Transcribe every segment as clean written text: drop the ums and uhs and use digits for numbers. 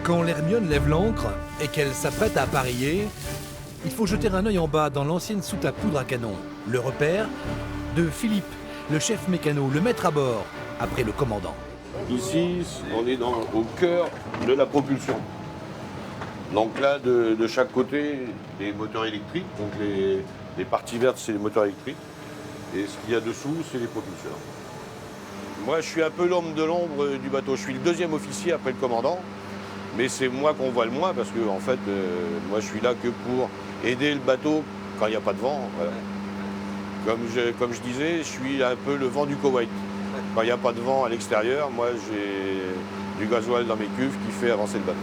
Quand l'Hermione lève l'ancre et qu'elle s'apprête à appareiller, il faut jeter un œil en bas dans l'ancienne soute à poudre à canon. Le repère de Philippe, le chef mécano, le maître à bord, après le commandant. Ici, on est au cœur de la propulsion. Donc là, de chaque côté, les moteurs électriques. Donc les parties vertes, c'est les moteurs électriques. Et ce qu'il y a dessous, c'est les propulseurs. Moi, je suis un peu l'homme de l'ombre du bateau. Je suis le deuxième officier après le commandant. Mais c'est moi qu'on voit le moins parce que, en fait, moi, je suis là que pour aider le bateau quand il n'y a pas de vent. Voilà. Comme je disais, je suis un peu le vent du Koweït. Quand il n'y a pas de vent à l'extérieur, moi, j'ai du gasoil dans mes cuves qui fait avancer le bateau.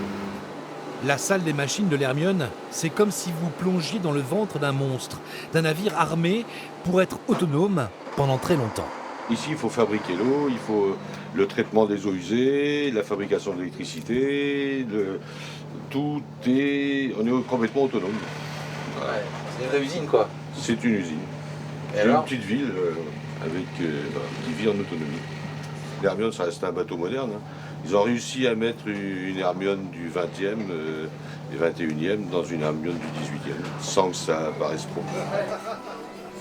La salle des machines de l'Hermione, c'est comme si vous plongiez dans le ventre d'un monstre, d'un navire armé pour être autonome pendant très longtemps. Ici, il faut fabriquer l'eau, il faut le traitement des eaux usées, la fabrication de l'électricité, on est complètement autonome. Ouais, c'est une vraie usine, quoi. C'est une usine. C'est une petite ville qui vit en autonomie. L'Hermione, ça reste un bateau moderne. Hein. Ils ont réussi à mettre une Hermione du 20e et 21e dans une Hermione du 18e, sans que ça paraisse trop.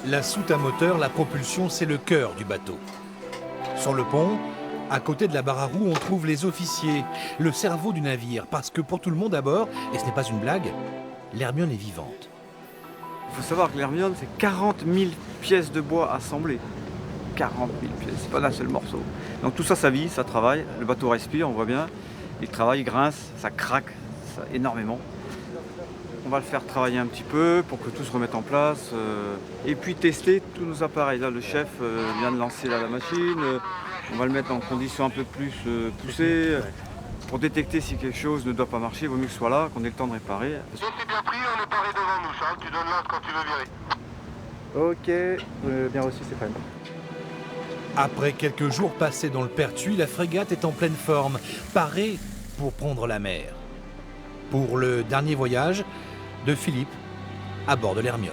La soute à moteur, la propulsion, c'est le cœur du bateau. Sur le pont, à côté de la barre à roues, on trouve les officiers, le cerveau du navire, parce que pour tout le monde à bord, et ce n'est pas une blague, l'Hermione est vivante. Il faut savoir que l'Hermione, c'est 40 000 pièces de bois assemblées. 40 000 pièces, c'est pas d'un seul morceau. Donc tout ça, ça vit, ça travaille, le bateau respire, on voit bien. Il travaille, il grince, ça craque énormément. On va le faire travailler un petit peu pour que tout se remette en place. Et puis tester tous nos appareils. Là, le chef vient de lancer la machine. On va le mettre en condition un peu plus poussée. Pour détecter si quelque chose ne doit pas marcher, il vaut mieux que ce soit là, qu'on ait le temps de réparer. C'est bien pris, on est paré devant nous, Charles. Tu donnes l'ordre quand tu veux virer. Ok, bien reçu, Stéphane. Après quelques jours passés dans le Pertuis, la frégate est en pleine forme, parée pour prendre la mer. Pour le dernier voyage de Philippe à bord de l'Hermione.